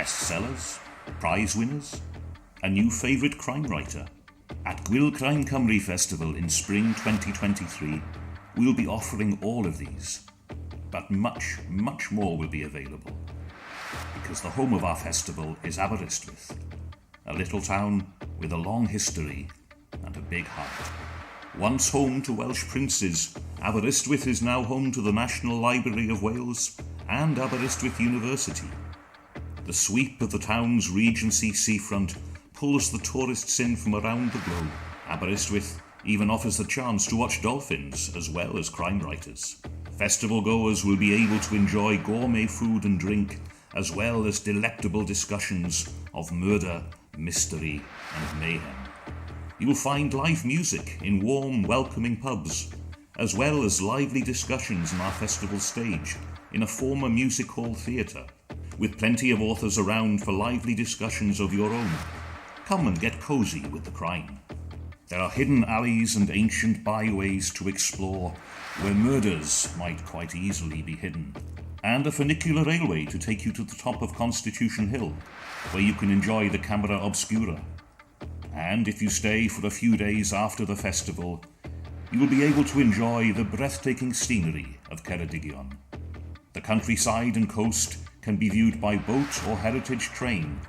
bestsellers, prize winners, a new favourite crime writer. At Gwyl Crime Cymru Festival in spring 2023, we'll be offering all of these, but much, much more will be available, because the home of our festival is Aberystwyth, a little town with a long history and a big heart. Once home to Welsh princes, Aberystwyth is now home to the National Library of Wales and Aberystwyth University. The sweep of the town's Regency seafront pulls the tourists in from around the globe. Aberystwyth even offers the chance to watch dolphins as well as crime writers. Festival goers will be able to enjoy gourmet food and drink, as well as delectable discussions of murder, mystery and mayhem. You'll find live music in warm, welcoming pubs, as well as lively discussions on our festival stage in a former music hall theatre, with plenty of authors around for lively discussions of your own. Come and get cosy with the crime. There are hidden alleys and ancient byways to explore where murders might quite easily be hidden, and a funicular railway to take you to the top of Constitution Hill, where you can enjoy the Camera Obscura. And if you stay for a few days after the festival, you will be able to enjoy the breathtaking scenery of Ceredigion. The countryside and coast can be viewed by boat or heritage train,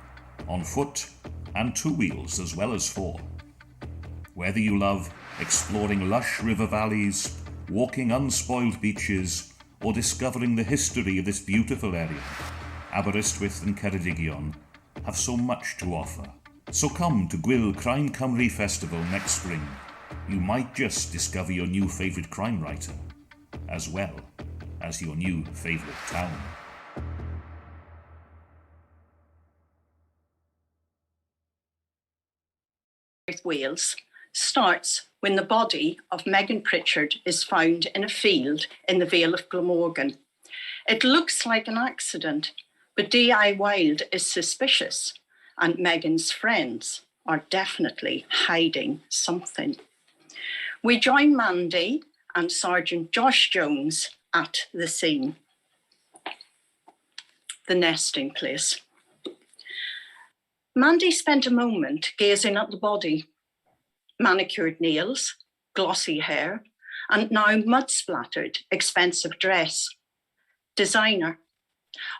on foot and two wheels as well as four. Whether you love exploring lush river valleys, walking unspoiled beaches, or discovering the history of this beautiful area, Aberystwyth and Ceredigion have so much to offer. So come to Gwyl Crime Cymru Festival next spring. You might just discover your new favourite crime writer, as well as your new favourite town. Wales starts when the body of Megan Pritchard is found in a field in the Vale of Glamorgan. It looks like an accident, but D.I. Wild is suspicious, and Megan's friends are definitely hiding something. We join Mandy and Sergeant Josh Jones at the scene. The nesting place. Mandy spent a moment gazing at the body. Manicured nails, glossy hair, and now mud-splattered, expensive dress. Designer.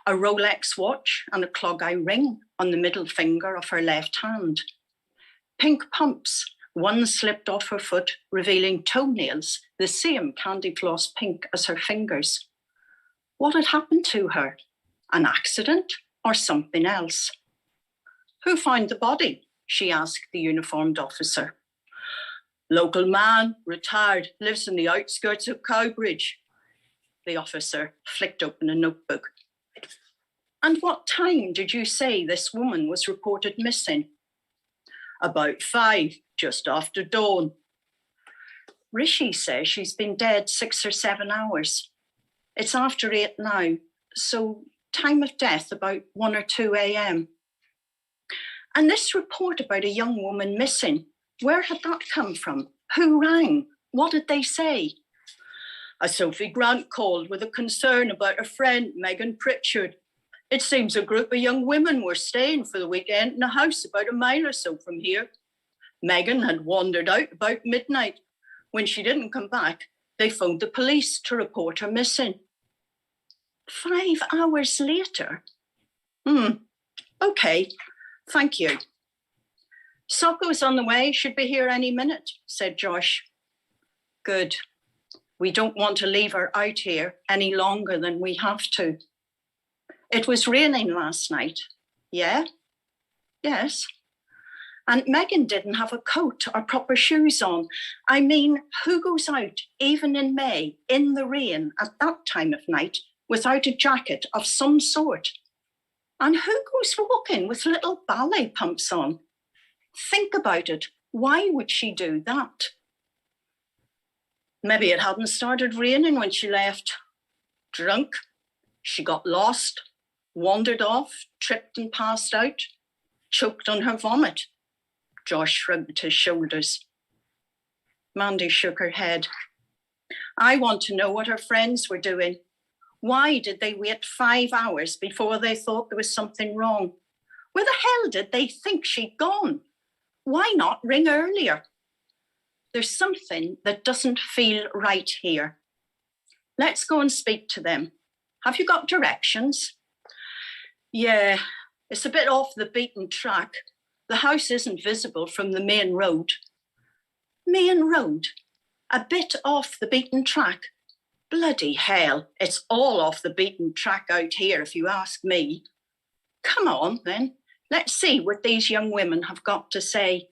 A Rolex watch and a clog-eye ring on the middle finger of her left hand. Pink pumps, one slipped off her foot, revealing toenails, the same candy floss pink as her fingers. What had happened to her? An accident or something else? Who found the body? She asked the uniformed officer. Local man, retired, lives in the outskirts of Cowbridge. The officer flicked open a notebook. And what time did you say this woman was reported missing? About 5, just after dawn. Rishi says she's been dead 6 or 7 hours. It's after 8 now, so time of death about 1 or 2 a.m. And this report about a young woman missing, where had that come from? Who rang? What did they say? A Sophie Grant called with a concern about a friend, Megan Pritchard. It seems a group of young women were staying for the weekend in a house about a mile or so from here. Megan had wandered out about midnight. When she didn't come back, they phoned the police to report her missing. 5 hours later? Okay, thank you. Socco's on the way, should be here any minute, said Josh. Good. We don't want to leave her out here any longer than we have to. It was raining last night. Yeah? Yes. And Megan didn't have a coat or proper shoes on. I mean, who goes out, even in May, in the rain at that time of night, without a jacket of some sort? And who goes walking with little ballet pumps on? Think about it. Why would she do that? Maybe it hadn't started raining when she left. Drunk. She got lost, wandered off, tripped and passed out, choked on her vomit. Josh shrugged his shoulders. Mandy shook her head. I want to know what her friends were doing. Why did they wait 5 hours before they thought there was something wrong? Where the hell did they think she'd gone? Why not ring earlier? There's something that doesn't feel right here. Let's go and speak to them. Have you got directions? Yeah, it's a bit off the beaten track. The house isn't visible from the main road. Main road? A bit off the beaten track? Bloody hell, it's all off the beaten track out here, if you ask me. Come on, then. Let's see what these young women have got to say.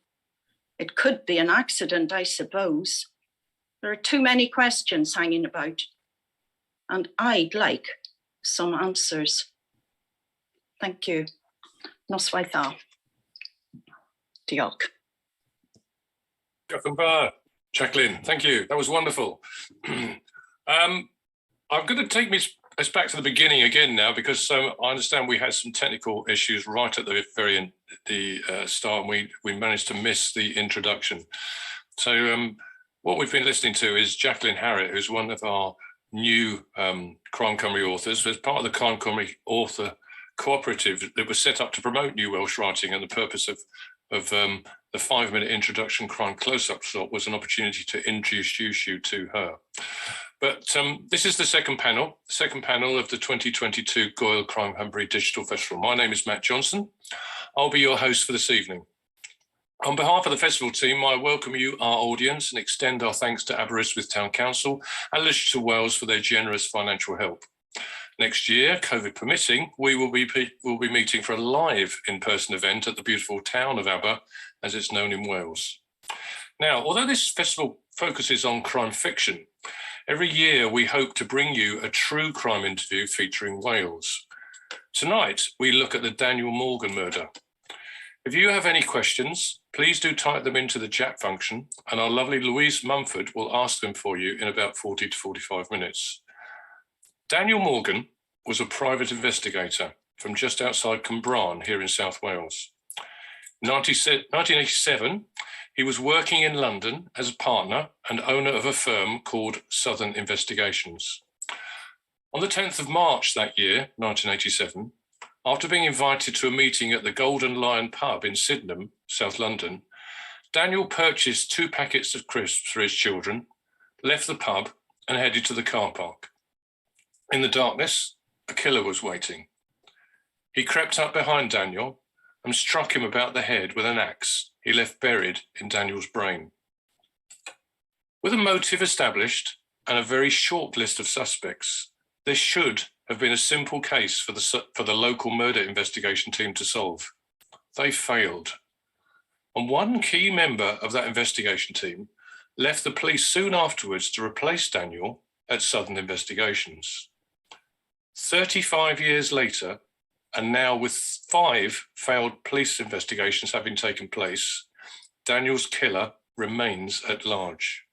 It could be an accident, I suppose. There are too many questions hanging about. And I'd like some answers. Thank you. Noswaith. Diolch. Diolch yn fawr. Jacqueline, thank you. That was wonderful. I'm going to take us back to the beginning again now, because I understand we had some technical issues right at the very end, start, and we managed to miss the introduction. So what we've been listening to is Jacqueline Harriott, who's one of our new Crime Cymru authors. As part of the Crime Cymru author cooperative that was set up to promote new Welsh writing, and the purpose of the 5-minute introduction Crime Close-Up slot was an opportunity to introduce you to her. But this is the second panel of the 2022 Goyle Crime Cymru Digital Festival. My name is Matt Johnson. I'll be your host for this evening. On behalf of the festival team, I welcome you, our audience, and extend our thanks to Aberystwyth Town Council and Literature Wales for their generous financial help. Next year, COVID permitting, we will be meeting for a live in-person event at the beautiful town of Aber, as it's known in Wales. Now, although this festival focuses on crime fiction, every year we hope to bring you a true crime interview featuring Wales. Tonight, we look at the Daniel Morgan murder. If you have any questions, please do type them into the chat function, and our lovely Louise Mumford will ask them for you in about 40 to 45 minutes. Daniel Morgan was a private investigator from just outside Cwmbran here in South Wales. In 1987, he was working in London as a partner and owner of a firm called Southern Investigations. On the 10th of March that year, 1987, after being invited to a meeting at the Golden Lion pub in Sydenham, South London, Daniel purchased 2 packets of crisps for his children, left the pub and headed to the car park. In the darkness, a killer was waiting. He crept up behind Daniel and struck him about the head with an axe he left buried in Daniel's brain. With a motive established and a very short list of suspects, this should have been a simple case for the local murder investigation team to solve. They failed. And one key member of that investigation team left the police soon afterwards to replace Daniel at Southern Investigations. 35 years later, and now with 5 failed police investigations having taken place, Daniel's killer remains at large.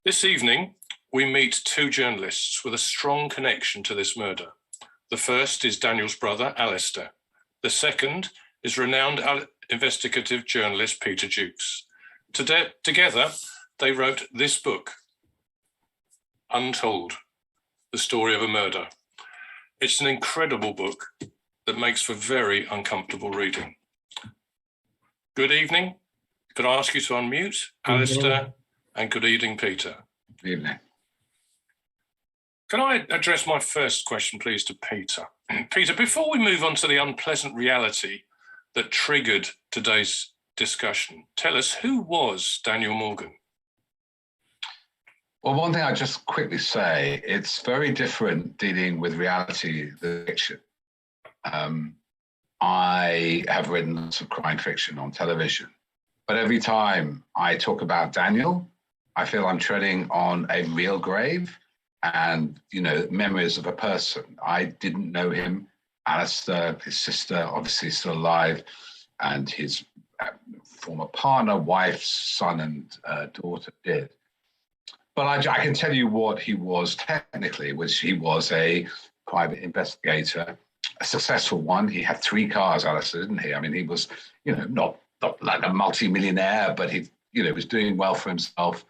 This evening, we meet 2 journalists with a strong connection to this murder. The first is Daniel's brother, Alistair. The second is renowned investigative journalist, Peter Jukes. Together, they wrote this book, Untold, the story of a murder. It's an incredible book that makes for very uncomfortable reading. Good evening. Could I ask you to unmute, Alistair, and good evening, Peter. Good evening. Can I address my first question, please, to Peter? Peter, before we move on to the unpleasant reality that triggered today's discussion, tell us, who was Daniel Morgan? Well, one thing I'll just quickly say, it's very different dealing with reality than fiction. I have written lots of crime fiction on television, but every time I talk about Daniel, I feel I'm treading on a real grave and, memories of a person. I didn't know him. Alistair, his sister, obviously still alive, and his former partner, wife, son, and daughter did. But I can tell you what he was technically, which he was a private investigator, a successful one. He had 3 cars, Alistair, didn't he? I mean, he was, not like a multi-millionaire, but he, was doing well for himself,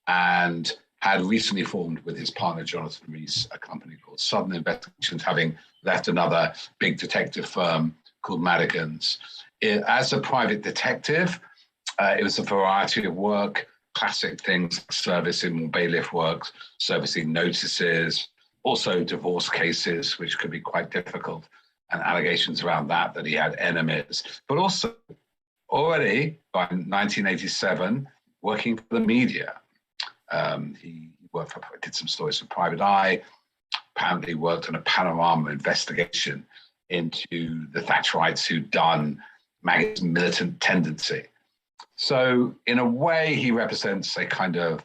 and had recently formed with his partner, Jonathan Rees, a company called Southern Investigations, having left another big detective firm called Madigan's. As a private detective, it was a variety of work, classic things, servicing bailiff work, servicing notices, also divorce cases, which could be quite difficult, and allegations around that he had enemies. But also, already by 1987, working for the media. He did some stories for Private Eye, apparently worked on a panorama investigation into the Thatcherites who'd done Maggot's militant tendency. So in a way, he represents a kind of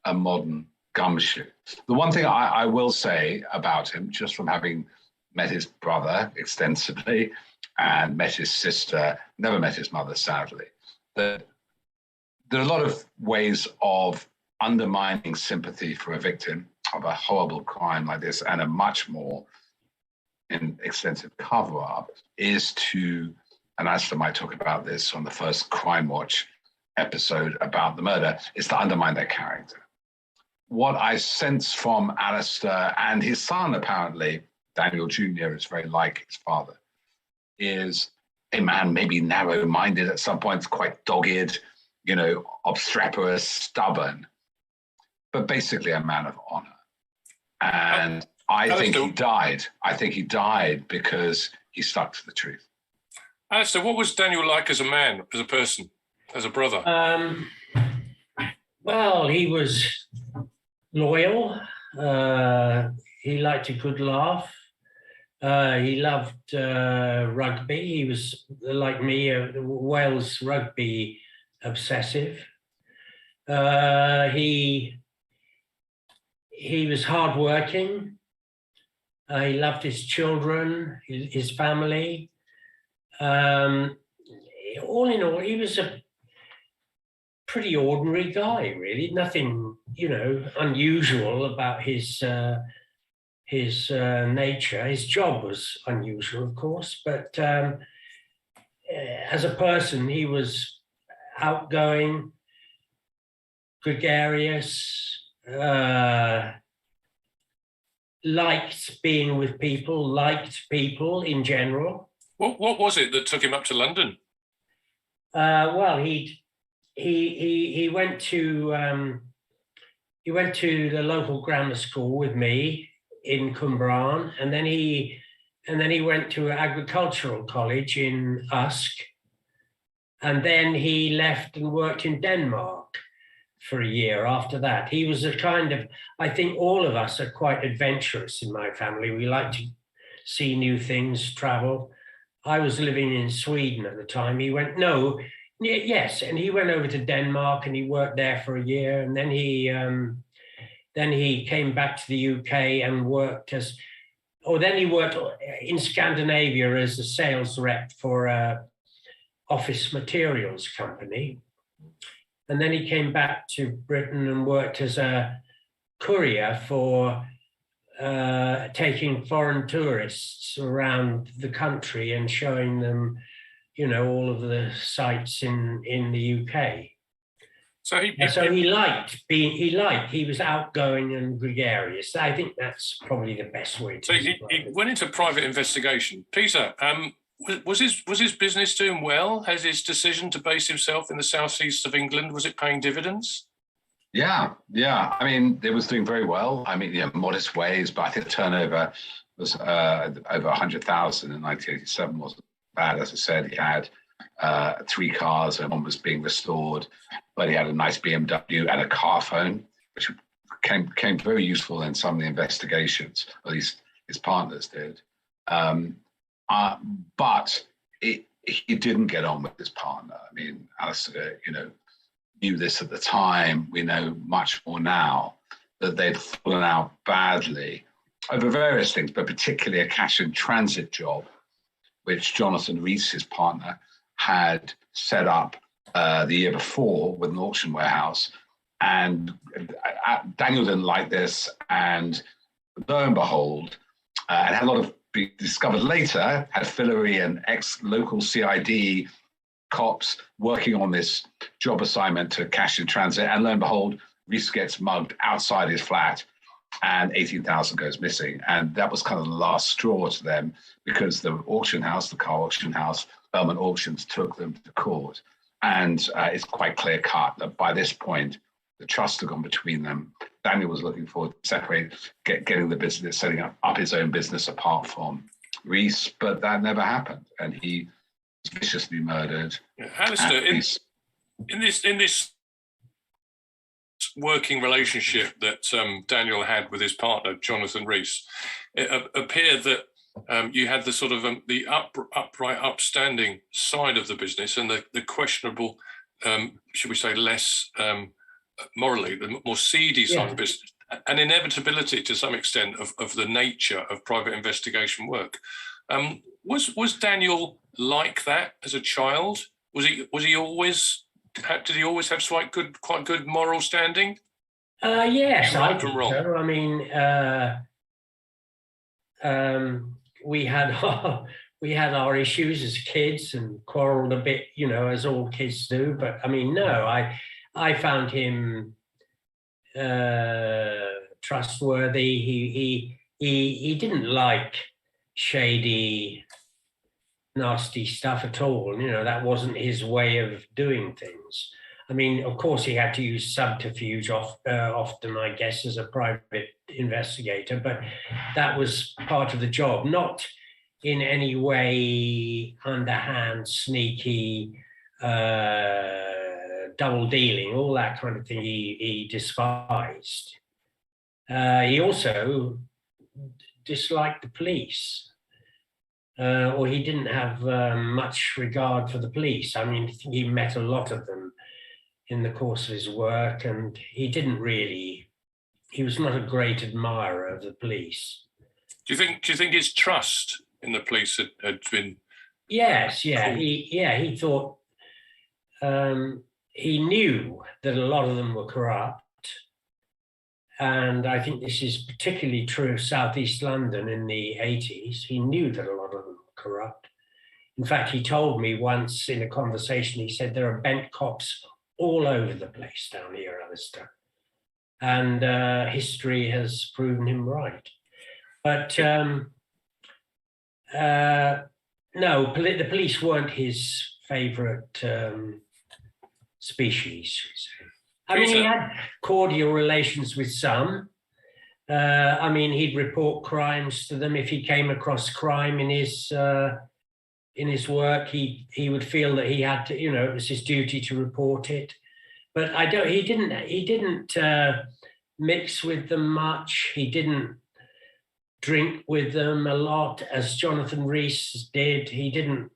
a modern gumshoe. The one thing I will say about him, just from having met his brother extensively and met his sister, never met his mother, sadly, that there are a lot of ways of undermining sympathy for a victim of a horrible crime like this, and a much more extensive cover-up is to, and Alistair might talk about this on the first Crime Watch episode about the murder, is to undermine their character. What I sense from Alistair and his son, apparently, Daniel Jr. is very like his father, is a man maybe narrow-minded at some points, quite dogged, obstreperous, stubborn, but basically a man of honor. And I think he died. I think he died because he stuck to the truth. Alistair, what was Daniel like as a man, as a person, as a brother? Well, he was loyal. He liked a good laugh. He loved rugby. He was, like me, a Wales rugby obsessive. He was hardworking. He loved his children, his family. All in all, he was a pretty ordinary guy, really. Nothing, unusual about his nature. His job was unusual, of course, but as a person, he was outgoing, gregarious, liked being with people, liked people in general. What was it that took him up to London? Well, he went to the local grammar school with me in Cwmbran, and then he went to agricultural college in Usk, and then he left and worked in Denmark for a year after that. He was a kind of, I think all of us are quite adventurous in my family. We like to see new things, travel. I was living in Sweden at the time. He went over to Denmark and he worked there for a year. And then he came back to the UK and worked then he worked in Scandinavia as a sales rep for a office materials company. And then he came back to Britain and worked as a courier for taking foreign tourists around the country and showing them, all of the sites in the UK. So he was outgoing and gregarious. I think that's probably the best way to describe it. He went into private investigation. Peter, was his business doing well? Has his decision to base himself in the southeast of England, was it paying dividends? Yeah. I mean, it was doing very well. I mean, modest ways, but I think the turnover was over 100,000 in 1987. Wasn't bad. As I said, he had 3 cars and one was being restored, but he had a nice BMW and a car phone, which came very useful in some of the investigations, at least his partners did. But he didn't get on with his partner. I mean, Alistair, knew this at the time. We know much more now, that they'd fallen out badly over various things, but particularly a cash and transit job, which Jonathan Rees, his partner, had set up the year before with an auction warehouse. And Daniel didn't like this, and lo and behold, and had a lot of, discovered later, had Fillery and ex-local CID cops working on this job assignment to cash in transit, and lo and behold, Rees gets mugged outside his flat and 18,000 goes missing. And that was kind of the last straw to them, because the auction house, the car auction house, Belmont Auctions, took them to court. And it's quite clear cut that by this point, the trust had gone between them. Daniel was looking forward to getting the business, setting up his own business apart from Rees, but that never happened. And he was viciously murdered. Yeah. Alistair, in this working relationship that Daniel had with his partner, Jonathan Rees, it appeared that you had the sort of the upright, upstanding side of the business, and the questionable, should we say, less morally, the more seedy side of the business, an inevitability to some extent of the nature of private investigation work. Was Daniel like that as a child? Was he always? Did he always have quite good moral standing? Yes, Right I from think wrong. so. I mean, we had our issues as kids and quarreled a bit, as all kids do. But I mean, no, I found him trustworthy. He didn't like shady, nasty stuff at all. That wasn't his way of doing things. I mean, of course, he had to use subterfuge often, I guess, as a private investigator, but that was part of the job, not in any way underhand, sneaky, double dealing, all that kind of thing he despised. He also disliked the police. Or he didn't have much regard for the police. I mean, he met a lot of them in the course of his work, and he was not a great admirer of the police. Do you think his trust in the police had been? Yes, yeah, cool? he thought he knew that a lot of them were corrupt. And I think this is particularly true of Southeast London in the 80s. He knew that a lot of them were corrupt. In fact, he told me once in a conversation, he said, there are bent cops all over the place down here, Alistair. And history has proven him right. But no, the police weren't his favourite species, should we say. I mean, he had cordial relations with some. I mean, he'd report crimes to them if he came across crime in his work. He would feel that he had to, it was his duty to report it. But he didn't mix with them much. He didn't drink with them a lot, as Jonathan Rees did. He didn't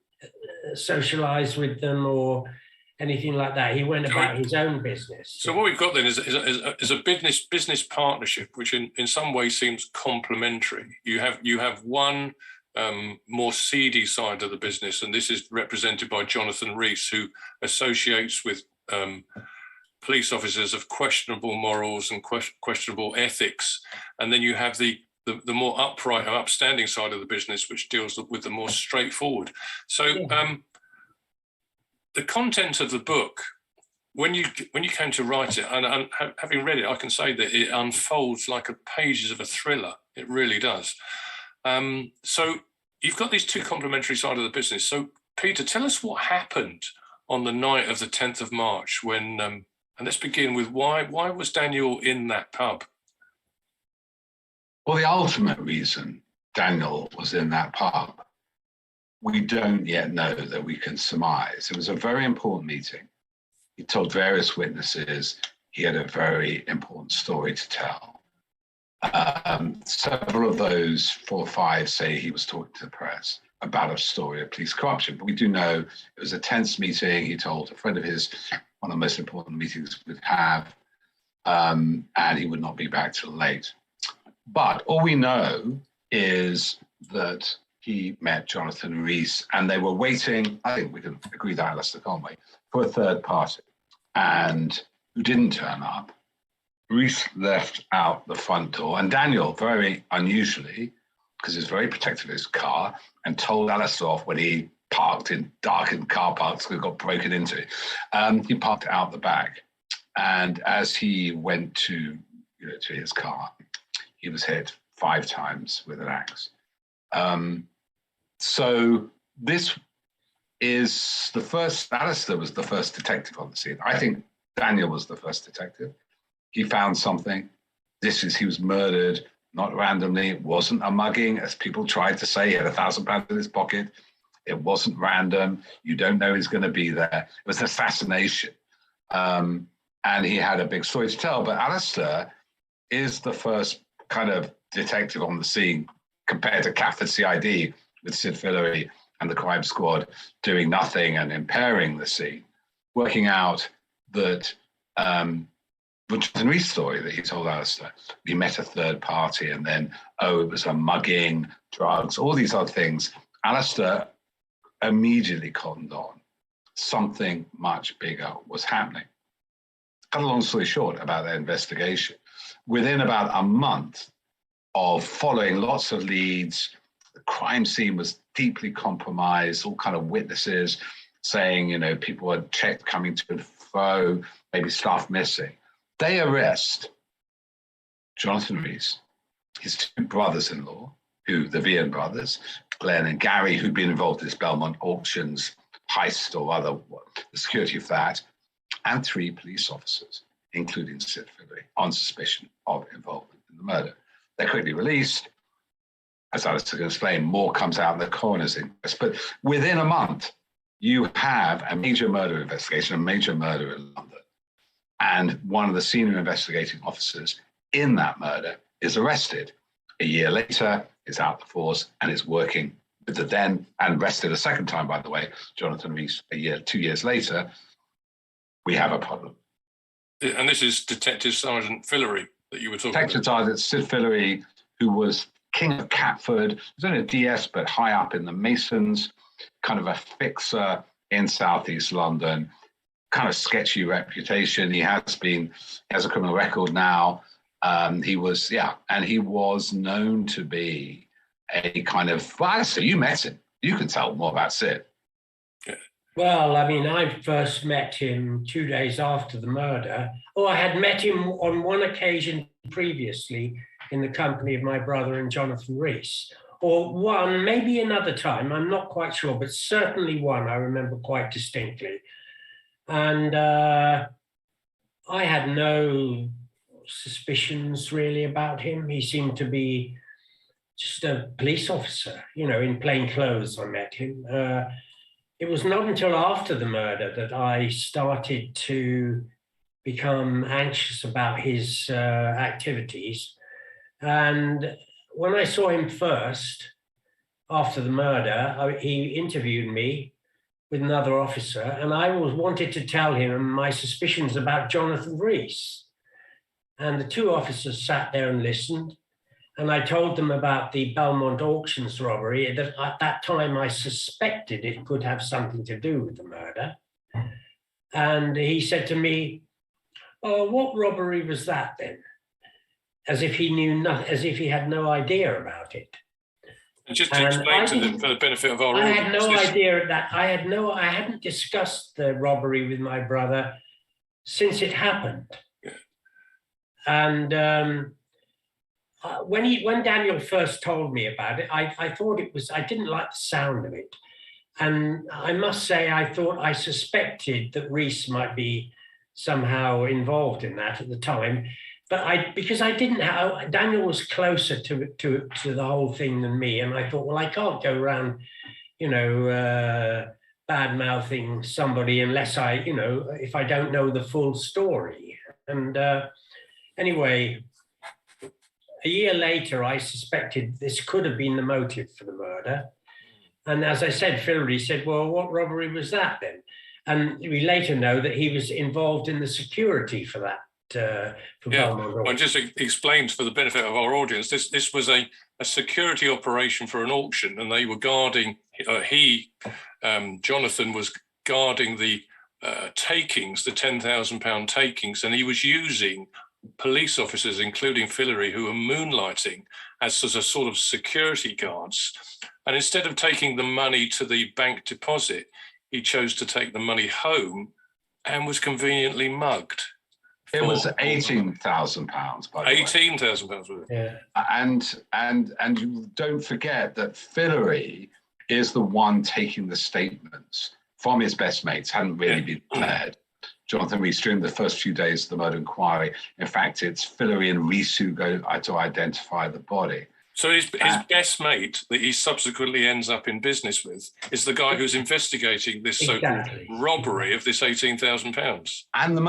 socialize with them or anything like that. He went about his own business. So what we've got then is a business partnership, which in some ways seems complementary. You have one more seedy side of the business, and this is represented by Jonathan Rees, who associates with police officers of questionable morals and questionable ethics. And then you have the more upright and upstanding side of the business, which deals with the more straightforward. So the content of the book, when you came to write it, and having read it, I can say that it unfolds like pages of a thriller. It really does. So you've got these two complementary sides of the business. So Peter, tell us what happened on the night of the 10th of March when, and let's begin with why was Daniel in that pub? Well, the ultimate reason Daniel was in that pub, we don't yet know, that we can surmise. It was a very important meeting. He told various witnesses he had a very important story to tell. Several of those 4 or 5 say he was talking to the press about a story of police corruption. But we do know it was a tense meeting. He told a friend of his, one of the most important meetings we'd have, and he would not be back till late. But all we know is that he met Jonathan Rees, and they were waiting, I think we can agree that, Alistair, can't we, for a third party, and who didn't turn up. Rees left out the front door, and Daniel, very unusually, because he's very protective of his car, and told Alistair off when he parked in darkened car parks that got broken into. He parked out the back, and as he went to his car, he was hit 5 times with an axe. So this is the first, Alistair was the first detective on the scene. I think Daniel was the first detective. He found something. He was murdered, not randomly. It wasn't a mugging, as people tried to say. He had £1,000 in his pocket. It wasn't random. You don't know he's going to be there. It was an assassination. And he had a big story to tell. But Alistair is the first kind of detective on the scene compared to Catford CID with Sid Fillery and the crime squad doing nothing and impairing the scene, working out that the Jonathan Rees story that he told Alistair, he met a third party and then, it was a mugging, drugs, all these other things. Alistair immediately cottoned on. Something much bigger was happening. Cut a long story short about their investigation. Within about a month of following lots of leads, the crime scene was deeply compromised, all kind of witnesses saying, people were checked coming to and fro, maybe stuff missing. They arrest Jonathan Rees, his 2 brothers-in-law, the Vian brothers, Glenn and Gary, who'd been involved in this Belmont auctions heist or other, the security of that, and 3 police officers, including Sid Fillery, on suspicion of involvement in the murder. They're quickly released. As Alistair can explain, more comes out in the coroner's inquest. But within a month, you have a major murder investigation, a major murder in London. And one of the senior investigating officers in that murder is arrested. A year later, is out the force and is working with the then, and arrested a second time, by the way, Jonathan Rees, 2 years later. We have a problem. And this is Detective Sergeant Fillery that you were talking Detective about. Sergeant Sid Fillery, who was King of Catford, he was only a DS, but high up in the Masons, kind of a fixer in Southeast London, kind of sketchy reputation. He has a criminal record now. He was known to be a kind of, so you met him. You can tell more about Sid. Well, I mean, I first met him 2 days after the murder. I had met him on one occasion previously in the company of my brother and Jonathan Rees. Or one, maybe another time, I'm not quite sure, but certainly one I remember quite distinctly. And I had no suspicions really about him. He seemed to be just a police officer, in plain clothes. I met him. It was not until after the murder that I started to become anxious about his activities. And when I saw him first, after the murder, he interviewed me with another officer, and I wanted to tell him my suspicions about Jonathan Rees. And the 2 officers sat there and listened. And I told them about the Belmont auctions robbery, that at that time I suspected it could have something to do with the murder. And he said to me, what robbery was that then? As if he knew nothing, as if he had no idea about it. And just to explain to them for the benefit of our audience. I had no idea of that. I hadn't discussed the robbery with my brother since it happened. Yeah. And when Daniel first told me about it, I thought I didn't like the sound of it. And I must say, I suspected that Rees might be somehow involved in that at the time. But because I didn't have, Daniel was closer to the whole thing than me. And I thought, well, I can't go around, bad-mouthing somebody unless if I don't know the full story. And anyway, a year later, I suspected this could have been the motive for the murder. And as I said, Fillery said, well, what robbery was that then? And we later know that he was involved in the security for that. Well, just explained for the benefit of our audience, this was a security operation for an auction, and they were guarding, Jonathan was guarding the takings, the £10,000 takings, and he was using police officers, including Fillery, who were moonlighting as a sort of security guards. And instead of taking the money to the bank deposit, he chose to take the money home and was conveniently mugged. It was for- £18,000, by the way. £18,000 worth. Yeah. And you don't forget that Fillery is the one taking the statements from his best mates, hadn't really been declared. Jonathan Rees, during the first few days of the murder inquiry, in fact, it's Fillery and Rees who go to identify the body. So his best mate that he subsequently ends up in business with is the guy who's investigating this so-called robbery of this £18,000. And the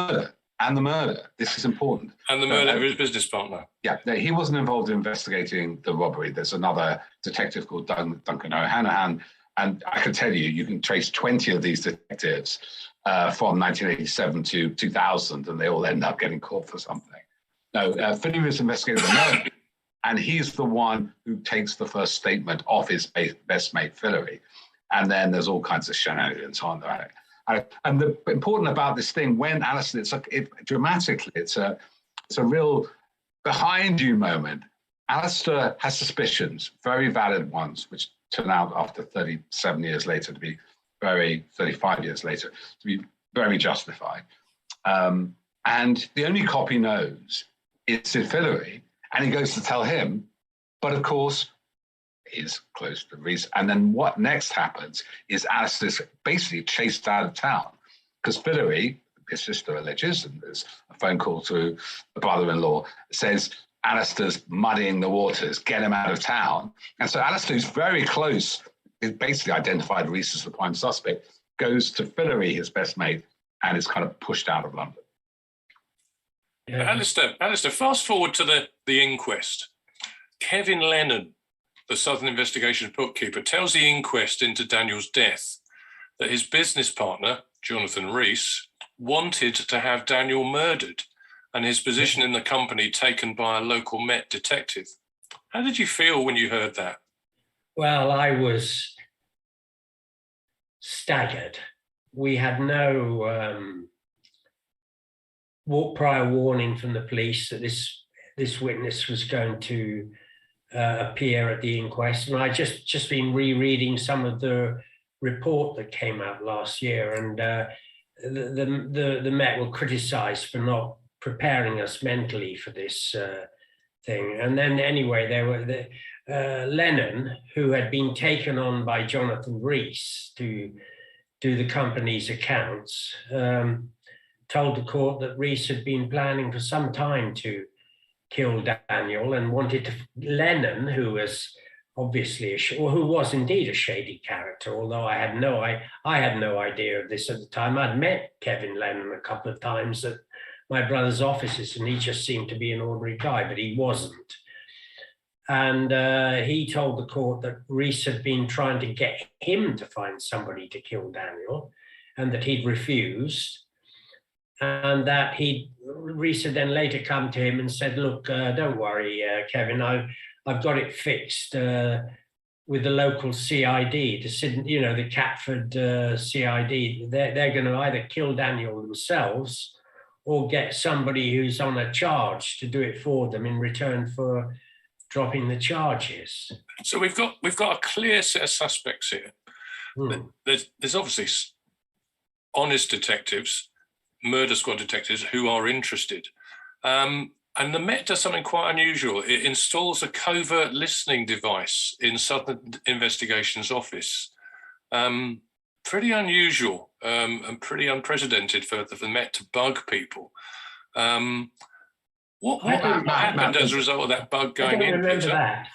murder. This is important. And the murder of his business partner. Yeah, no, he wasn't involved in investigating the robbery. There's another detective called Duncan O'Hanahan. And I can tell you, you can trace 20 of these detectives from 1987 to 2000, and they all end up getting caught for something. No, Fillery was investigating the murder. And he's the one who takes the first statement of his best mate, Fillery. And then there's all kinds of shenanigans on there. And the important about this thing, when Alistair, dramatically, it's a real behind you moment. Alistair has suspicions, very valid ones, which turn out after 35 years later to be very justified. And the only cop he knows is Sid Fillery. And he goes to tell him, but of course, he's close to Rees. And then what next happens is Alistair's basically chased out of town because Fillery, his sister alleges, and there's a phone call to the brother-in-law, says Alistair's muddying the waters, get him out of town. And so Alistair, who's very close, is basically identified Rees as the prime suspect, goes to Fillery, his best mate, and is kind of pushed out of London. Yeah. Alistair, fast forward to the inquest. Kevin Lennon, the Southern Investigations bookkeeper, tells the inquest into Daniel's death that his business partner, Jonathan Rees, wanted to have Daniel murdered and his position in the company taken by a local Met detective. How did you feel when you heard that? Well, I was staggered. We had no prior warning from the police that this witness was going to appear at the inquest, and I just been rereading some of the report that came out last year, and the Met were criticised for not preparing us mentally for this thing. And then anyway, there were Lennon, who had been taken on by Jonathan Rees to do the company's accounts, told the court that Rees had been planning for some time to kill Daniel and wanted to. Lennon, who was obviously who was indeed a shady character, although I had no idea of this at the time. I'd met Kevin Lennon a couple of times at my brother's offices, and he just seemed to be an ordinary guy, but he wasn't. And he told the court that Rees had been trying to get him to find somebody to kill Daniel, and that he'd refused. And that Rees had then later come to him and said, look, don't worry, Kevin, I've got it fixed with the local CID, the Catford CID. They're going to either kill Daniel themselves or get somebody who's on a charge to do it for them in return for dropping the charges. So we've got a clear set of suspects here. There's obviously honest detectives, murder squad detectives who are interested. And the Met does something quite unusual. It installs a covert listening device in Southern Investigations office. Pretty unusual and pretty unprecedented for the Met to bug people. What happened as a result of that bug going in?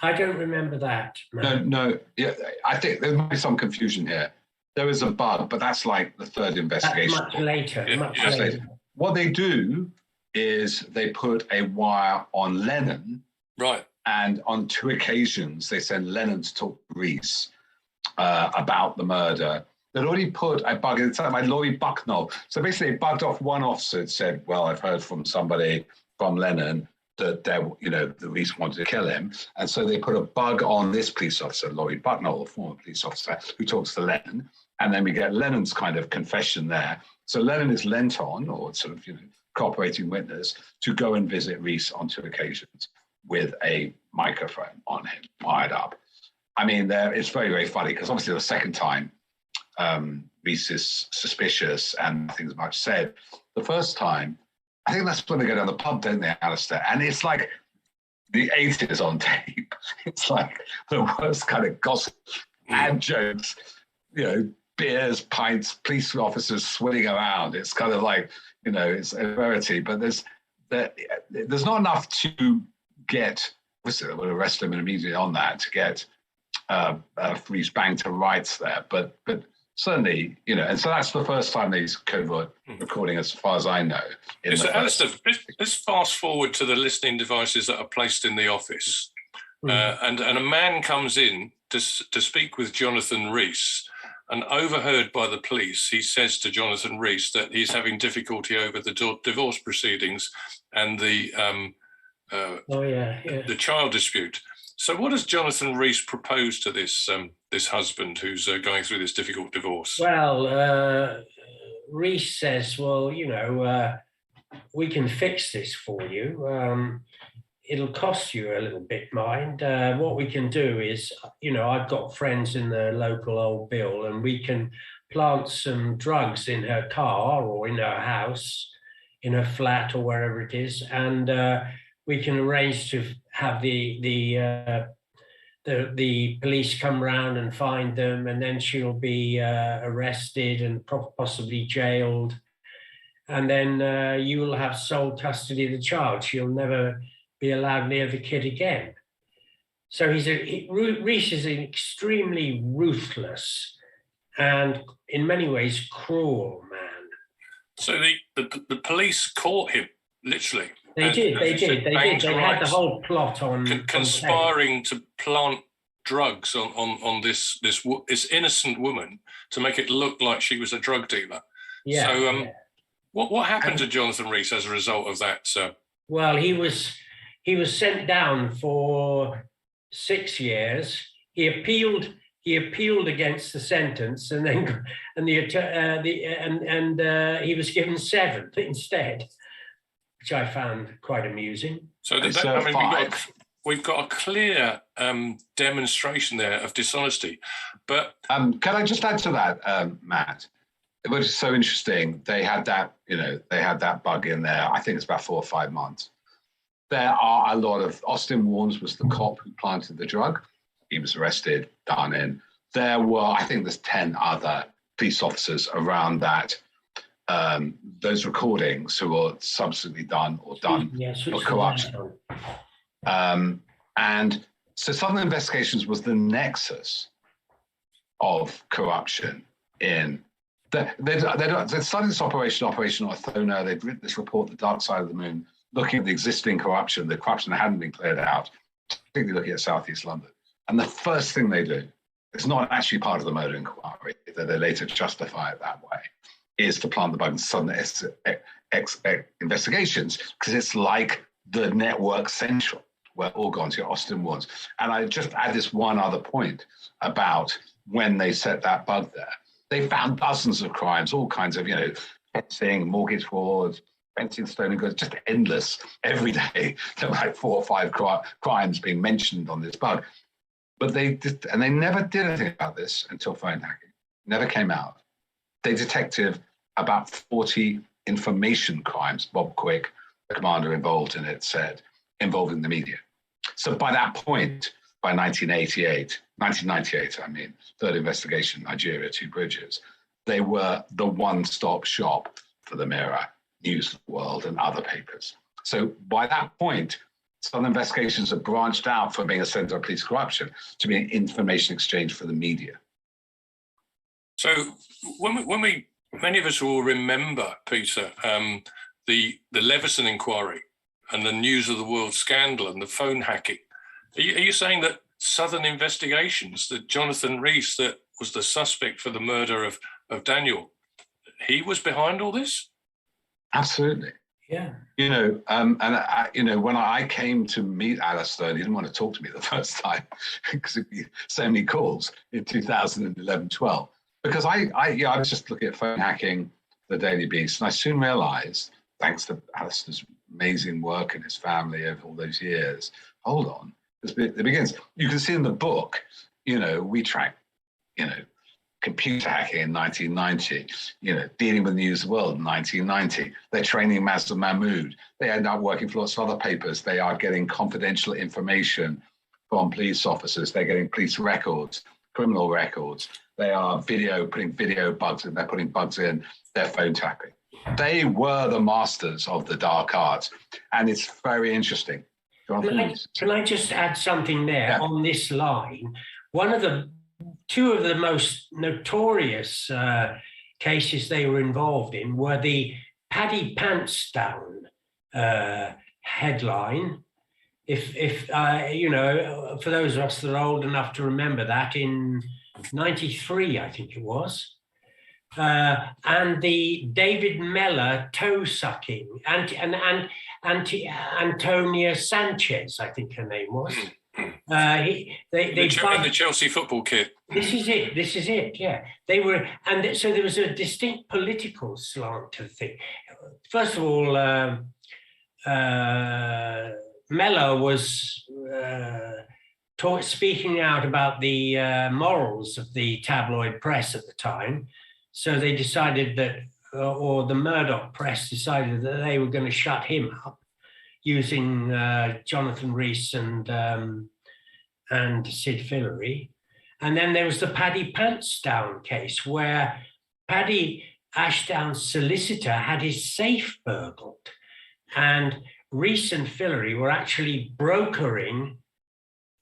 I don't remember that. No. Yeah, I think there might be some confusion here. There is a bug, but that's like the third investigation. That's much later. What they do is they put a wire on Lennon. Right. And on 2 occasions, they send Lennon to talk to Rees about the murder. They'd already put a bug, it's like Laurie Bucknell. So basically, they bugged off one officer and said, well, I've heard from somebody from Lennon that the Rees wanted to kill him. And so they put a bug on this police officer, Laurie Bucknell, a former police officer, who talks to Lennon. And then we get Lennon's kind of confession there. So Lennon is lent on, or sort of, cooperating witness, to go and visit Rees on 2 occasions with a microphone on him, wired up. I mean, it's very, very funny, because obviously the second time, Rees is suspicious and nothing's much said. The first time, I think that's when they go down the pub, don't they, Alistair? And it's like the 80s on tape. It's like the worst kind of gossip and jokes, you know, beers, pints, police officers swilling around. It's kind of like, you know, it's a rarity, but there's not enough to get, obviously they would arrest him immediately on that to get Rees banged to rights there. But certainly, you know, and so that's the first time these covert recording, as far as I know. So Alistair, let's fast forward to the listening devices that are placed in the office. And a man comes in to speak with Jonathan Rees, and overheard by the police, he says to Jonathan Rees that he's having difficulty over the divorce proceedings and the child dispute. So what does Jonathan Rees propose to this husband who's going through this difficult divorce? Well, Rees says, well, you know, we can fix this for you. It'll cost you a little bit, mind. What we can do is, you know, I've got friends in the local Old Bill, and we can plant some drugs in her car or in her house, in her flat or wherever it is, and we can arrange to have the police come round and find them, and then she'll be arrested and possibly jailed, and then you will have sole custody of the child. She'll never be allowed near the kid again. So Rees is an extremely ruthless and in many ways cruel man. So the police caught him, literally. They did. They had the whole plot on conspiring to plant drugs on this innocent woman to make it look like she was a drug dealer. Yeah. So what happened to Jonathan Rees as a result of that, sir? Well, he was sent down for 6 years. He appealed against the sentence, and then he was given 7 instead, which I found quite amusing. So we've got a clear demonstration there of dishonesty. But can I just add to that, Matt? It was so interesting. They had that bug in there. I think it's about 4 or 5 months. There are a lot of, Austin Warnes was the cop who planted the drug. He was arrested, done in. There were, I think there's 10 other police officers around that, those recordings who were subsequently done for corruption. And so Southern Investigations was the nexus of corruption in, they'd started this Operation Orthona. They'd written this report, The Dark Side of the Moon, looking at the existing corruption, the corruption that hadn't been cleared out, particularly looking at South East London. And the first thing they do, it's not actually part of the murder inquiry, that they later justify it that way, is to plant the bug in Southern Investigations, because it's like the network central, where all gone to Austin Warnes. And I just add this one other point about when they set that bug there. They found dozens of crimes, all kinds of, fencing, mortgage fraud, fencing, stolen goods, just endless. Every day, there were like 4 or 5 crimes being mentioned on this bug. But they never did anything about this until phone hacking. Never came out. They detected about 40 information crimes, Bob Quick, the commander involved in it, said, involving the media. So by that point, by 1998, third investigation, Nigeria, 2 Bridges, they were the one-stop shop for the Mirror, News of the World, and other papers. So by that point, Southern Investigations had branched out from being a centre of police corruption to being information exchange for the media. So many of us will remember, Peter, the Leveson inquiry and the News of the World scandal and the phone hacking. Are you saying that Southern Investigations, that Jonathan Rees, that was the suspect for the murder of Daniel, he was behind all this? Absolutely. Yeah. When I came to meet Alistair, he didn't want to talk to me the first time because it'd be so many calls in 2011-12. Because I was just looking at phone hacking, the Daily Beast, and I soon realized, thanks to Alistair's amazing work and his family over all those years, hold on, it begins. You can see in the book, we track, computer hacking in 1990, dealing with the news of the world in 1990. They're training Mazda Mahmood. They end up working for lots of other papers. They are getting confidential information from police officers. They're getting police records, criminal records. They are putting video bugs in. They're putting bugs in. They're phone tapping. They were the masters of the dark arts. And it's very interesting. Can I just add something there on this line? Two of the most notorious cases they were involved in were the Paddy Pants Down headline. If for those of us that are old enough to remember that, in 93, I think it was, and the David Mellor toe sucking, and Antonia Sanchez, I think her name was. The Chelsea football kid. This is it. Yeah, they were, and so there was a distinct political slant to the thing. First of all, Mellor was speaking out about the morals of the tabloid press at the time. So they decided that, or the Murdoch press decided that they were going to shut him up using Jonathan Rees and Sid Fillery. And then there was the Paddy Pants Down case, where Paddy Ashdown's solicitor had his safe burgled, and Rees and Fillery were actually brokering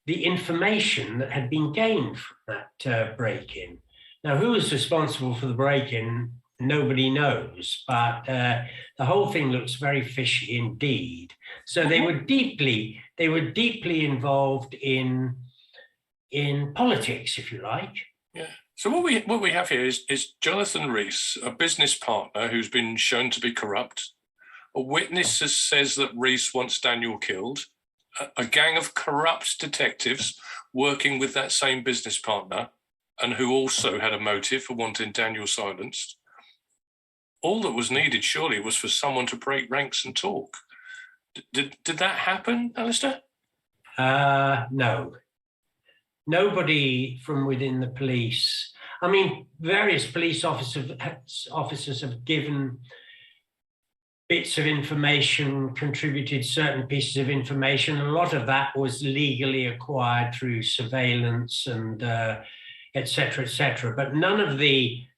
the information that had been gained from that break-in. Now, who was responsible for the break-in, nobody knows, but the whole thing looks very fishy indeed. So they were deeply involved in politics, if you like. Yeah. So what we have here is Jonathan Rees, a business partner who's been shown to be corrupt. A witness says that Rees wants Daniel killed. A gang of corrupt detectives working with that same business partner, and who also had a motive for wanting Daniel silenced. All that was needed, surely, was for someone to break ranks and talk. Did that happen, Alistair? No. Nobody from within the police. I mean, various police officers have given bits of information, contributed certain pieces of information. A lot of that was legally acquired through surveillance and et cetera, but none of the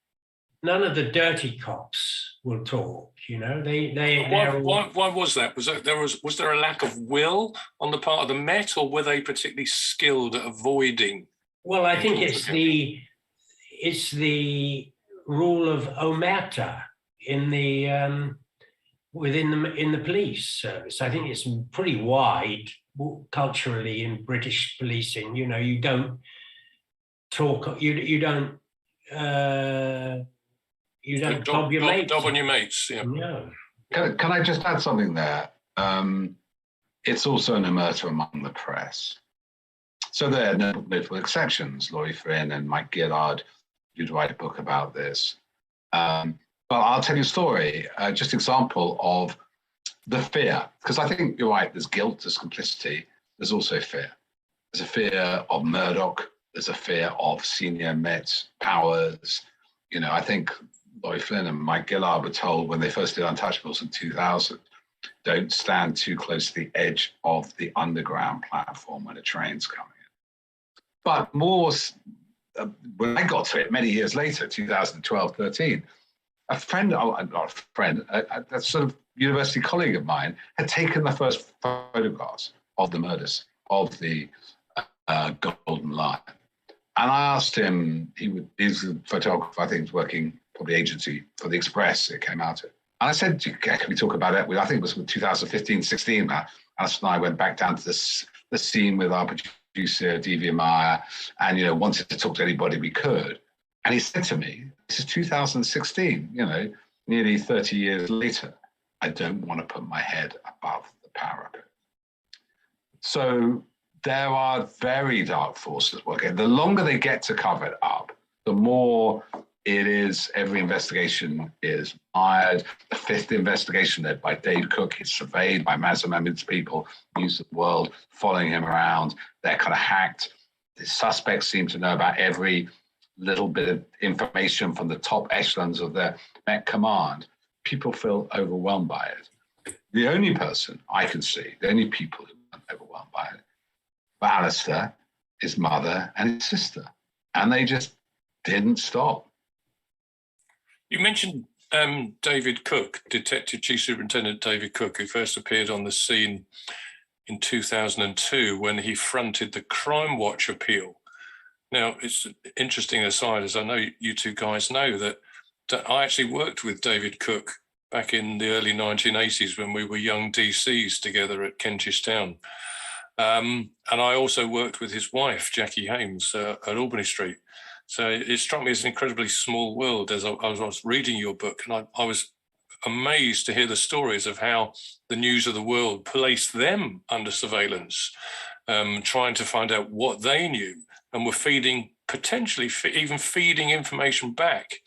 dirty cops will talk. Why was that? Was there a lack of will on the part of the Met, or were they particularly skilled at avoiding? Well, I think it's the rule of omerta in the in the police service. I think it's pretty wide culturally in British policing. You don't talk. You don't dob your mates. Dob on your mates. Yeah. No. Can I just add something there? It's also an omerta among the press. So there are notable exceptions. Laurie Flynn and Mike Gillard, you'd write a book about this. But I'll tell you a story, just example of the fear. Because I think you're right, there's guilt, there's complicity, there's also fear. There's a fear of Murdoch, there's a fear of senior Met powers. I think Laurie Flynn and Mike Gillard were told when they first did Untouchables in 2000, don't stand too close to the edge of the underground platform when a train's coming in. But more, when I got to it many years later, 2012, 13, a sort of university colleague of mine had taken the first photographs of the murders of the Golden Lion. And I asked him, he's a photographer, I think he's working for the agency for the Express, it came out. And I said, can we talk about it? I think it was 2015, 16. Alistair and I went back down to the scene with our producer, Divya Meyer, and, wanted to talk to anybody we could. And he said to me, this is 2016, nearly 30 years later, I don't want to put my head above the parapet. So there are very dark forces working. The longer they get to cover it up, the more it is, every investigation is mired. The fifth investigation led by Dave Cook is surveyed by Mazda Mahmood's people, News of the World, following him around. They're kind of hacked. The suspects seem to know about every little bit of information from the top echelons of their Met command, people feel overwhelmed by it. The only person I can see, the only people who aren't overwhelmed by it, were Alistair, his mother, and his sister. And they just didn't stop. You mentioned David Cook, Detective Chief Superintendent David Cook, who first appeared on the scene in 2002 when he fronted the Crime Watch appeal. Now, it's an interesting aside, as I know you two guys know, that I actually worked with David Cook back in the early 1980s when we were young DCs together at Kentish Town. And I also worked with his wife, Jackie Hames, at Albany Street. So it struck me as an incredibly small world as I was reading your book. And I was amazed to hear the stories of how the news of the world placed them under surveillance, trying to find out what they knew, and were feeding, potentially even feeding information back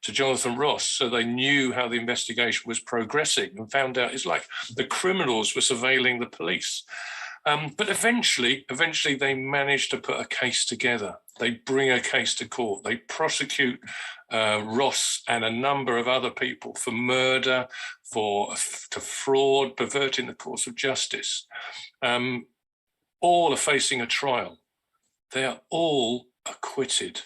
to Jonathan Ross, so they knew how the investigation was progressing and found out it's like the criminals were surveilling the police. But eventually they managed to put a case together. They bring a case to court. They prosecute Ross and a number of other people for murder, for fraud, perverting the course of justice. All are facing a trial. They are all acquitted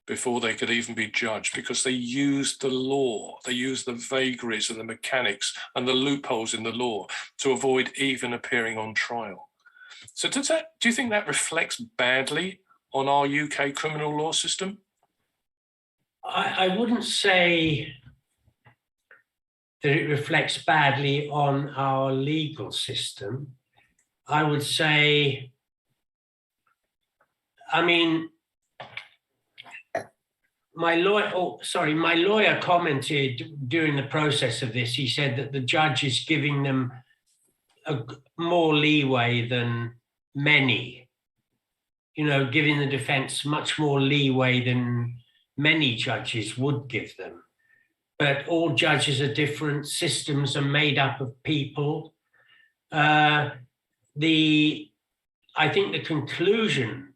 before they could even be judged, because they used the law, they used the vagaries and the mechanics and the loopholes in the law to avoid even appearing on trial. So do you think that reflects badly on our UK criminal law system? I wouldn't say that it reflects badly on our legal system. I would say, I mean, my lawyer commented during the process of this. He said that the judge is giving them more leeway than many, giving the defense much more leeway than many judges would give them. But all judges are different. Systems are made up of people. I think the conclusion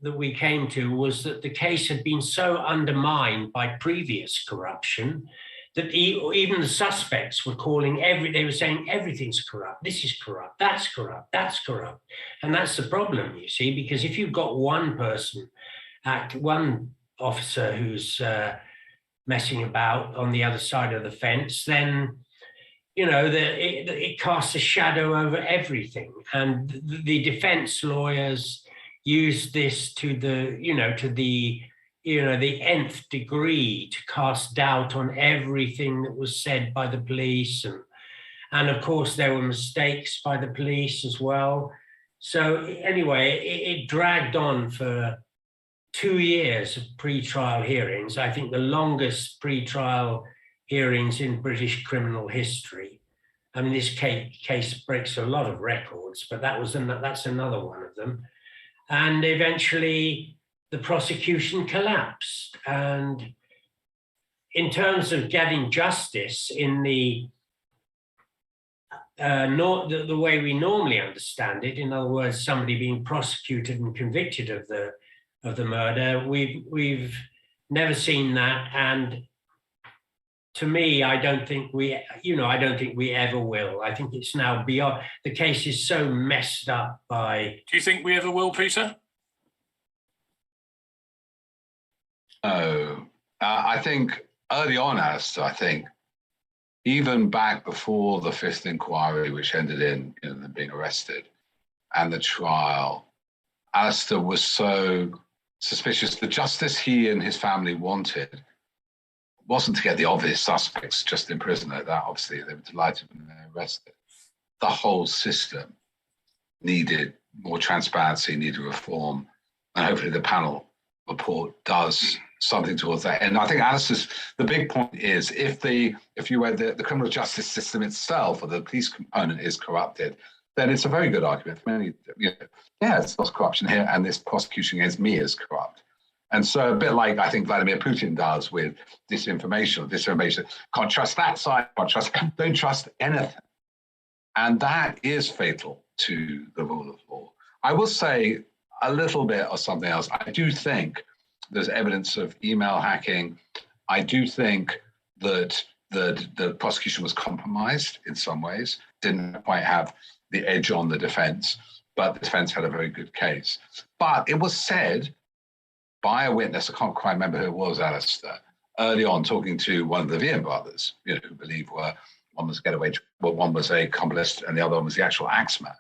that we came to was that the case had been so undermined by previous corruption that even the suspects were they were saying everything's corrupt, this is corrupt, that's corrupt, that's corrupt. And that's the problem, you see, because if you've got one officer who's messing about on the other side of the fence, then it casts a shadow over everything. And the defense lawyers used this to the nth degree to cast doubt on everything that was said by the police. And of course, there were mistakes by the police as well. So anyway, it dragged on for 2 years of pre-trial hearings. I think the longest pre-trial hearings in British criminal history. I mean, this case breaks a lot of records, but that's another one of them. And eventually the prosecution collapsed. And in terms of getting justice in the way we normally understand it, in other words, somebody being prosecuted and convicted of the murder, we've never seen that. And to me, I don't think we ever will. I think it's now beyond. The case is so messed up by. Do you think we ever will, Peter? No, I think early on, Alistair, I think even back before the fifth inquiry, which ended in them being arrested, and the trial, Alistair was so suspicious. The justice he and his family wanted wasn't to get the obvious suspects just in prison like that. Obviously, they were delighted when they were arrested. The whole system needed more transparency, needed reform, and hopefully the panel report does something towards that. And I think the big point is if you read the criminal justice system itself, or the police component, is corrupted, then it's a very good argument for many. It's lots of corruption here, and this prosecution against me is corrupt. And so a bit like I think Vladimir Putin does with disinformation. Can't trust that side, don't trust anything. And that is fatal to the rule of law. I will say a little bit of something else. I do think there's evidence of email hacking. I do think that the prosecution was compromised in some ways, didn't quite have the edge on the defense, but the defense had a very good case. But it was said by a witness, I can't quite remember who it was, Alistair, early on, talking to one of the Vian brothers, who believe one was a getaway, well, one was a accomplice and the other one was the actual axeman,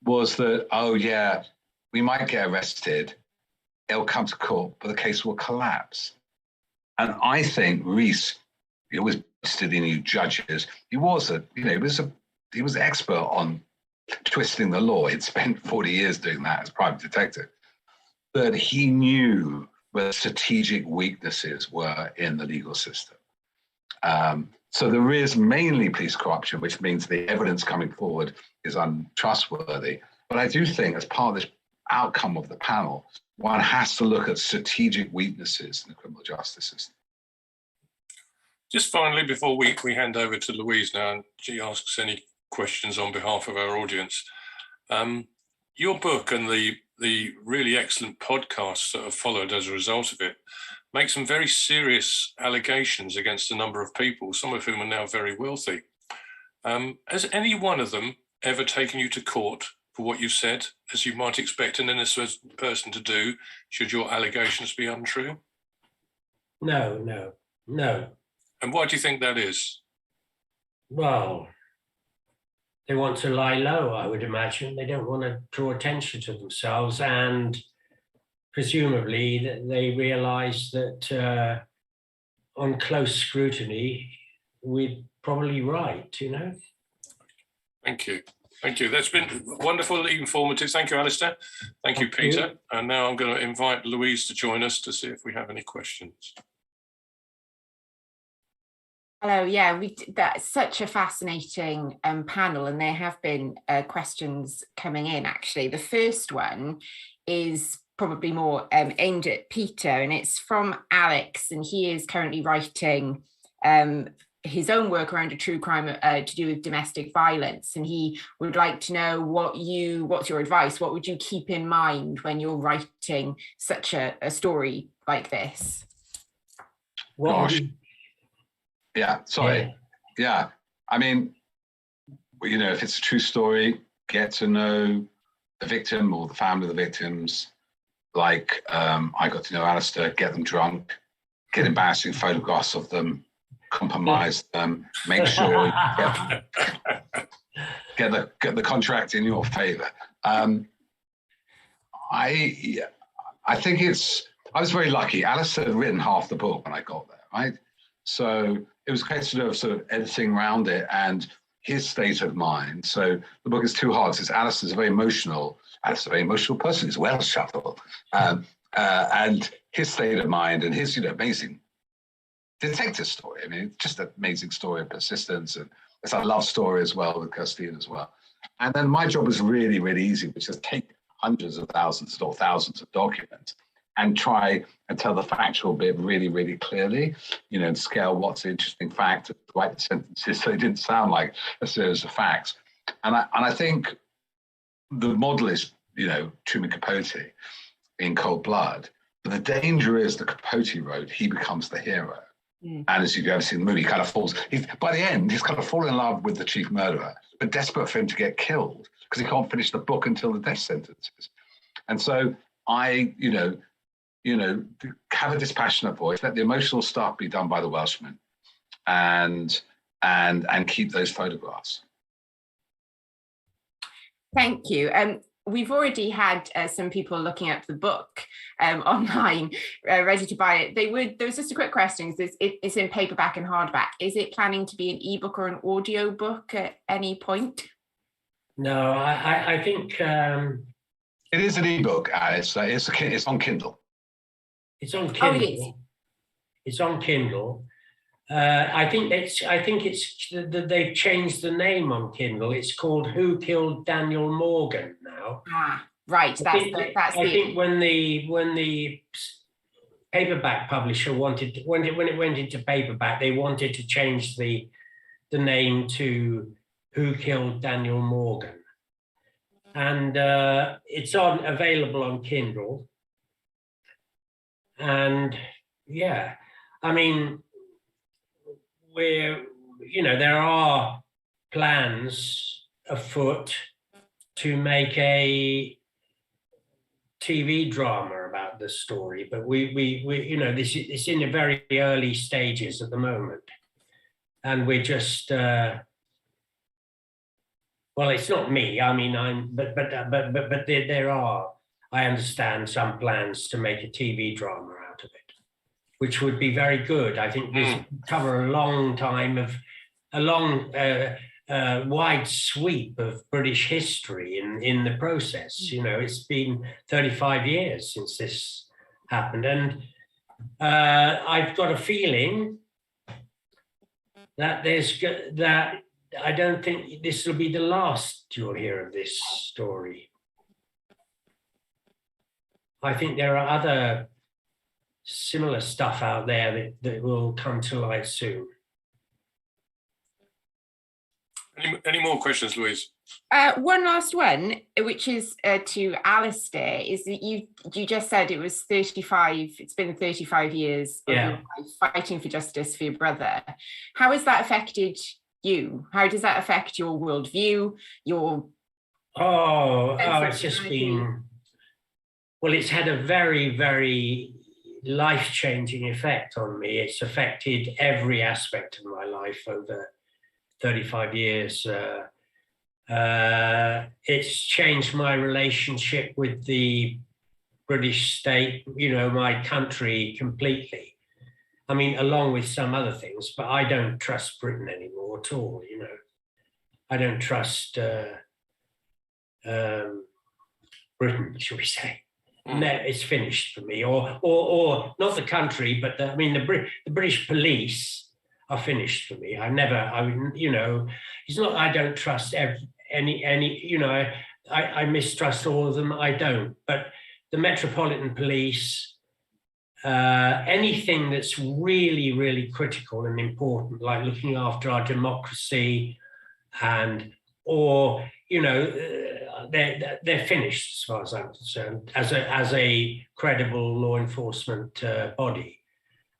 was that, oh yeah, we might get arrested, it'll come to court, but the case will collapse. And I think Rees, he was studying judges. He was expert on twisting the law. He'd spent 40 years doing that as private detective. But he knew where the strategic weaknesses were in the legal system. So there is mainly police corruption, which means the evidence coming forward is untrustworthy. But I do think as part of this outcome of the panel, one has to look at strategic weaknesses in the criminal justice system. Just finally, before we hand over to Louise now, and she asks any questions on behalf of our audience, your book and the really excellent podcasts that have followed as a result of it make some very serious allegations against a number of people, some of whom are now very wealthy. Has any one of them ever taken you to court for what you said, as you might expect an innocent person to do, should your allegations be untrue? No. And why do you think that is? Well, they want to lie low, I would imagine. They don't want to draw attention to themselves, and presumably they realise that on close scrutiny, we're probably right, Thank you. Thank you. That's been wonderfully informative. Thank you, Alistair. Thank you, Peter. And now I'm going to invite Louise to join us to see if we have any questions. Hello, yeah, that's such a fascinating panel, and there have been questions coming in, actually. The first one is probably more aimed at Peter, and it's from Alex, and he is currently writing his own work around a true crime to do with domestic violence, and he would like to know what's your advice? What would you keep in mind when you're writing such a story like this? Gosh. Yeah, sorry. Yeah. I mean, if it's a true story, get to know the victim or the family of the victims. Like I got to know Alistair, get them drunk, get embarrassing photographs of them, compromise them, make sure you get the contract in your favor. I think I was very lucky. Alistair had written half the book when I got there, right? So it was a question of sort of editing around it and his state of mind. So the book is two halves. Alistair's a very emotional person. He's well shuffled. And his state of mind and his, amazing detective story. I mean, it's just an amazing story of persistence, and it's a love story as well with Kirstine as well. And then my job was really, really easy, which is take hundreds of thousands or thousands of documents and try and tell the factual bit really, really clearly, and scale what's the interesting fact, write the sentences so they didn't sound like a series of facts. And I think the model is, Truman Capote in Cold Blood, but the danger is the Capote road, he becomes the hero. And as you've ever seen the movie, he kind of falls, by the end, he's kind of fallen in love with the chief murderer, but desperate for him to get killed because he can't finish the book until the death sentences. And so I, have a dispassionate voice, let the emotional stuff be done by the Welshman, and keep those photographs. Thank you. We've already had some people looking up the book online, ready to buy it. There was just a quick question. It's in paperback and hardback. Is it planning to be an ebook or an audio book at any point? No, I think it is an ebook, Alice. It's on Kindle. It's on Kindle. Oh, it is. It's on Kindle. I think they've changed the name on Kindle. It's called "Who Killed Daniel Morgan" now. Ah, right. I think when the paperback publisher when it went into paperback, they wanted to change the name to "Who Killed Daniel Morgan," and it's available on Kindle. And yeah, I mean, there are plans afoot to make a TV drama about the story, but we this it's in the very early stages at the moment, and we're just well, it's not me. I mean, but there are, I understand, some plans to make a TV drama out of it, which would be very good. I think this would cover a long time of a long wide sweep of British history in the process. It's been 35 years since this happened, and I've got a feeling that I don't think this will be the last you'll hear of this story. I think there are other similar stuff out there that will come to light soon. Any more questions, Louise? One last one, which is to Alistair, is that you just said it was 35, it's been 35 years of your life fighting for justice for your brother. How has that affected you? How does that affect your worldview, your... It's just been, well, it's had a very, very life-changing effect on me. It's affected every aspect of my life over 35 years. It's changed my relationship with the British state, my country completely. I mean, along with some other things, but I don't trust Britain anymore at all, I don't trust Britain, shall we say. No, it's finished for me, or not the country, but the British police are finished for me. It's not I don't trust any, I mistrust all of them, I don't. But the Metropolitan Police, anything that's really, really critical and important, like looking after our democracy they're finished as far as I'm concerned, as a credible law enforcement body.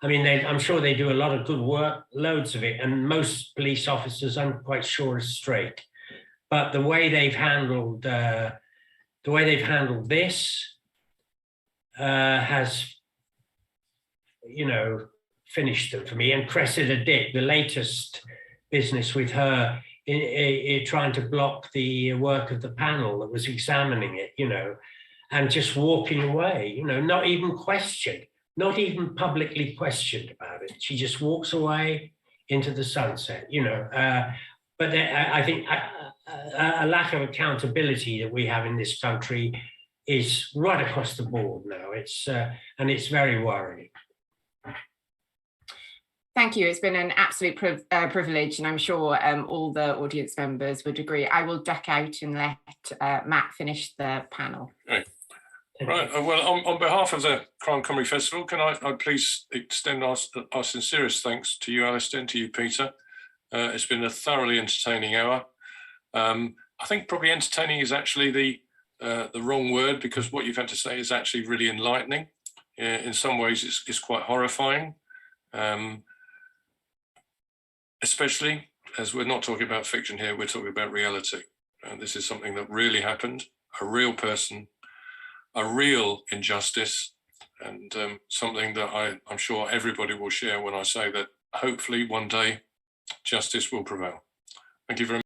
I mean, I'm sure they do a lot of good work, loads of it, and most police officers, I'm quite sure, are straight. But the way they've handled this has, finished them for me. And Cressida Dick, the latest business with her, in trying to block the work of the panel that was examining it, and just walking away, not even questioned. Not even publicly questioned about it. She just walks away into the sunset, But I think a lack of accountability that we have in this country is right across the board now. And it's very worrying. Thank you. It's been an absolute privilege, and I'm sure all the audience members would agree. I will duck out and let Matt finish the panel. Right. Well, on behalf of the Crime Comedy Festival, can I please extend our sincerest thanks to you, Alistair, and to you, Peter. It's been a thoroughly entertaining hour. I think probably entertaining is actually the wrong word, because what you've had to say is actually really enlightening. In some ways, it's quite horrifying, especially as we're not talking about fiction here, we're talking about reality. This is something that really happened, a real person, a real injustice, and something that I'm sure everybody will share when I say that hopefully one day justice will prevail. Thank you very much.